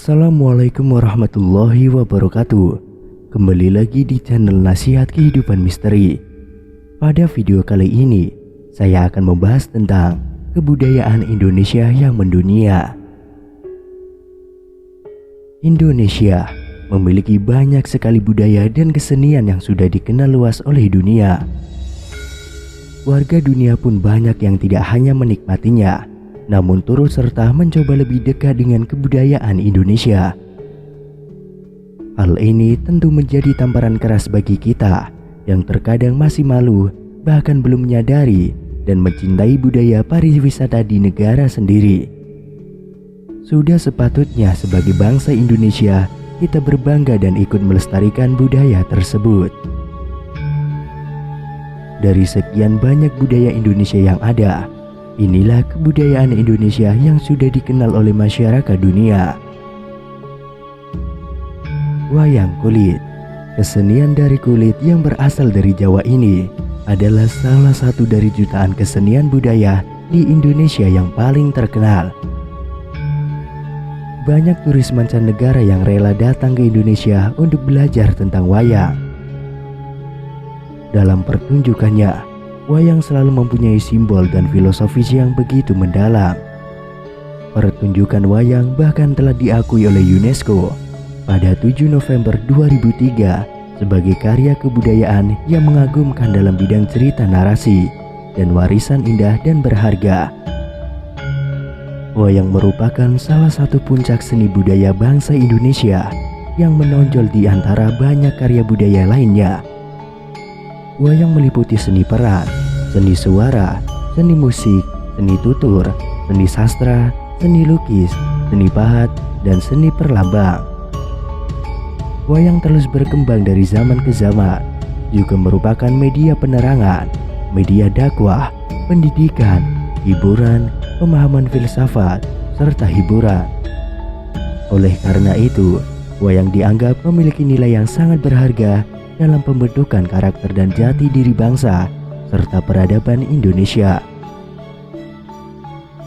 Assalamualaikum warahmatullahi wabarakatuh. Kembali lagi di channel Nasihat Kehidupan Misteri. Pada video kali ini, saya akan membahas tentang kebudayaan Indonesia yang mendunia. Indonesia memiliki banyak sekali budaya dan kesenian yang sudah dikenal luas oleh dunia. Warga dunia pun banyak yang tidak hanya menikmatinya, namun turut serta mencoba lebih dekat dengan kebudayaan Indonesia. Hal ini tentu menjadi tamparan keras bagi kita yang terkadang masih malu, bahkan belum menyadari dan mencintai budaya pariwisata di negara sendiri. Sudah sepatutnya sebagai bangsa Indonesia kita berbangga dan ikut melestarikan budaya tersebut. Dari sekian banyak budaya Indonesia yang ada, inilah kebudayaan Indonesia yang sudah dikenal oleh masyarakat dunia. Wayang kulit, kesenian dari kulit yang berasal dari Jawa ini adalah salah satu dari jutaan kesenian budaya di Indonesia yang paling terkenal. Banyak turis mancanegara yang rela datang ke Indonesia untuk belajar tentang wayang. Dalam pertunjukannya, wayang selalu mempunyai simbol dan filosofis yang begitu mendalam. Pertunjukan wayang bahkan telah diakui oleh UNESCO pada 7 November 2003 sebagai karya kebudayaan yang mengagumkan dalam bidang cerita narasi dan warisan indah dan berharga. Wayang merupakan salah satu puncak seni budaya bangsa Indonesia yang menonjol di antara banyak karya budaya lainnya. Wayang meliputi seni peran, seni suara, seni musik, seni tutur, seni sastra, seni lukis, seni pahat, dan seni perlambang. Wayang terus berkembang dari zaman ke zaman, juga merupakan media penerangan, media dakwah, pendidikan, hiburan, pemahaman filsafat, serta hiburan. Oleh karena itu, wayang dianggap memiliki nilai yang sangat berharga dalam pembentukan karakter dan jati diri bangsa serta peradaban Indonesia.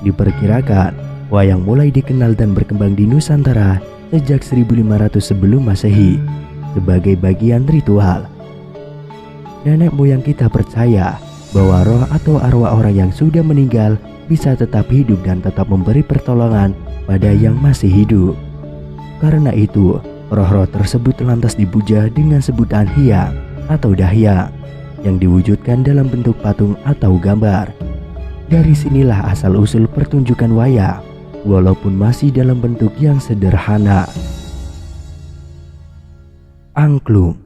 Diperkirakan, wayang mulai dikenal dan berkembang di Nusantara sejak 1500 sebelum Masehi sebagai bagian ritual. Nenek moyang kita percaya bahwa roh atau arwah orang yang sudah meninggal bisa tetap hidup dan tetap memberi pertolongan pada yang masih hidup. Karena itu, roh-roh tersebut lantas dipuja dengan sebutan hyang atau dahyang yang diwujudkan dalam bentuk patung atau gambar. Dari sinilah asal-usul pertunjukan wayang, walaupun masih dalam bentuk yang sederhana. Angklung,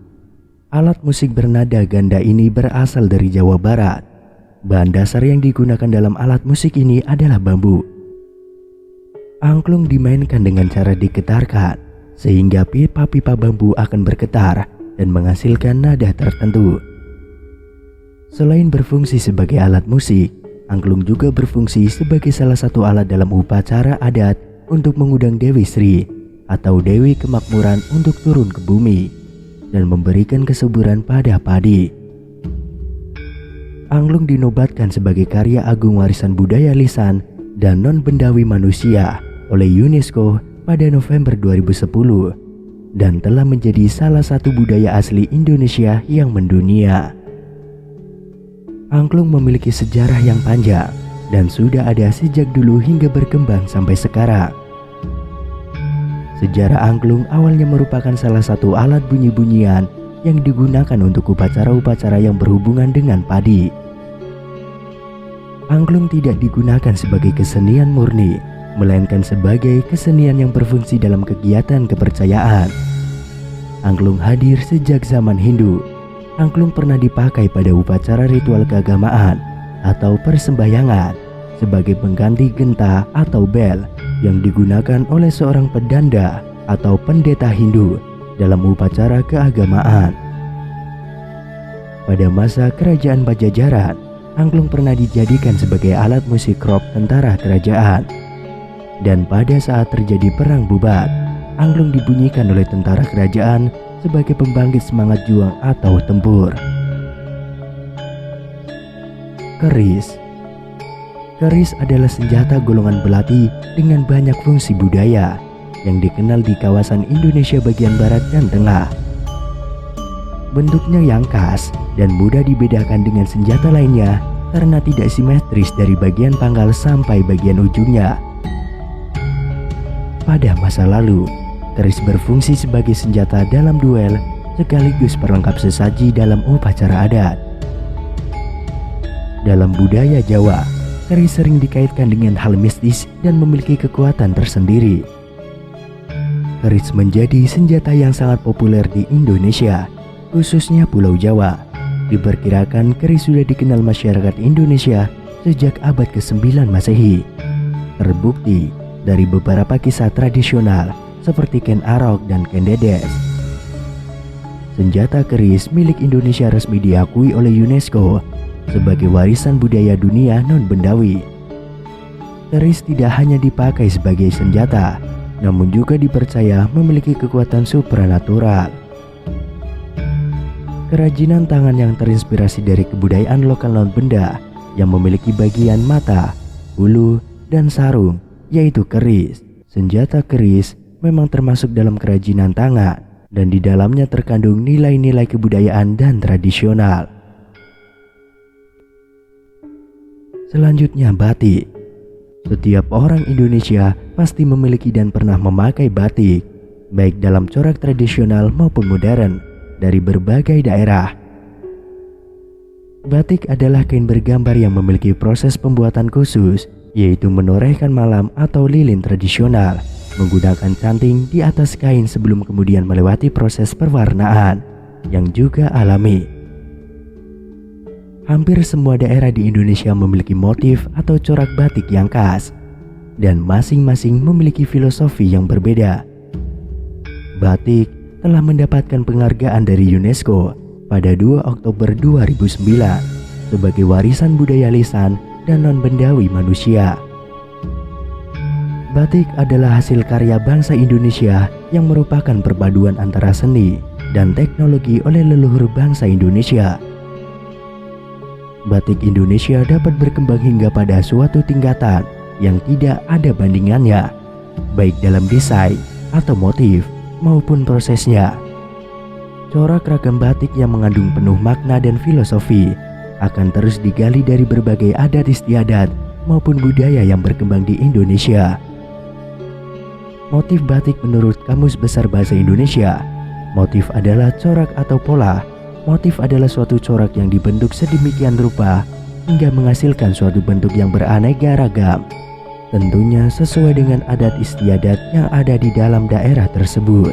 alat musik bernada ganda ini berasal dari Jawa Barat. Bahan dasar yang digunakan dalam alat musik ini adalah bambu. Angklung dimainkan dengan cara digetarkan, sehingga pipa-pipa bambu akan bergetar dan menghasilkan nada tertentu. Selain berfungsi sebagai alat musik, angklung juga berfungsi sebagai salah satu alat dalam upacara adat untuk mengundang Dewi Sri atau Dewi Kemakmuran untuk turun ke bumi dan memberikan kesuburan pada padi. Angklung dinobatkan sebagai karya agung warisan budaya lisan dan non-bendawi manusia oleh UNESCO pada November 2010 dan telah menjadi salah satu budaya asli Indonesia yang mendunia. Angklung memiliki sejarah yang panjang dan sudah ada sejak dulu hingga berkembang sampai sekarang. Sejarah angklung awalnya merupakan salah satu alat bunyi-bunyian yang digunakan untuk upacara-upacara yang berhubungan dengan padi. Angklung tidak digunakan sebagai kesenian murni, melainkan sebagai kesenian yang berfungsi dalam kegiatan kepercayaan. Angklung hadir sejak zaman Hindu. Angklung pernah dipakai pada upacara ritual keagamaan atau persembahyangan sebagai pengganti genta atau bel yang digunakan oleh seorang pedanda atau pendeta Hindu dalam upacara keagamaan. Pada masa kerajaan Pajajaran, angklung pernah dijadikan sebagai alat musik rock tentara kerajaan. Dan pada saat terjadi perang Bubat, angklung dibunyikan oleh tentara kerajaan sebagai pembangkit semangat juang atau tempur. Keris. Keris adalah senjata golongan belati dengan banyak fungsi budaya, yang dikenal di kawasan Indonesia bagian barat dan tengah. Bentuknya yang khas dan mudah dibedakan dengan senjata lainnya karena tidak simetris dari bagian pangkal sampai bagian ujungnya. Pada masa lalu, keris berfungsi sebagai senjata dalam duel sekaligus perlengkap sesaji dalam upacara adat. Dalam budaya Jawa, keris sering dikaitkan dengan hal mistis dan memiliki kekuatan tersendiri. Keris menjadi senjata yang sangat populer di Indonesia, khususnya Pulau Jawa. Diperkirakan keris sudah dikenal masyarakat Indonesia sejak abad ke-9 Masehi. Terbukti dari beberapa kisah tradisional seperti Ken Arok dan Ken Dedes. Senjata keris milik Indonesia resmi diakui oleh UNESCO sebagai warisan budaya dunia non-bendawi. Keris tidak hanya dipakai sebagai senjata, namun juga dipercaya memiliki kekuatan supranatural. Kerajinan tangan yang terinspirasi dari kebudayaan lokal non-benda yang memiliki bagian mata, bulu, dan sarung, yaitu keris. Senjata keris memang termasuk dalam kerajinan tangan, dan di dalamnya terkandung nilai-nilai kebudayaan dan tradisional. Selanjutnya, batik. Setiap orang Indonesia pasti memiliki dan pernah memakai batik, baik dalam corak tradisional maupun modern dari berbagai daerah. Batik adalah kain bergambar yang memiliki proses pembuatan khusus, yaitu menorehkan malam atau lilin tradisional menggunakan canting di atas kain sebelum kemudian melewati proses pewarnaan yang juga alami. Hampir semua daerah di Indonesia memiliki motif atau corak batik yang khas, dan masing-masing memiliki filosofi yang berbeda. Batik telah mendapatkan penghargaan dari UNESCO pada 2 Oktober 2009 sebagai warisan budaya lisan dan non-bendawi manusia. Batik adalah hasil karya bangsa Indonesia yang merupakan perpaduan antara seni dan teknologi oleh leluhur bangsa Indonesia. Batik Indonesia dapat berkembang hingga pada suatu tingkatan yang tidak ada bandingannya, baik dalam desain atau motif maupun prosesnya. Corak ragam batik yang mengandung penuh makna dan filosofi akan terus digali dari berbagai adat istiadat maupun budaya yang berkembang di Indonesia. Motif batik menurut Kamus Besar Bahasa Indonesia, motif adalah corak atau pola. Motif adalah suatu corak yang dibentuk sedemikian rupa hingga menghasilkan suatu bentuk yang beraneka ragam, tentunya sesuai dengan adat istiadat yang ada di dalam daerah tersebut.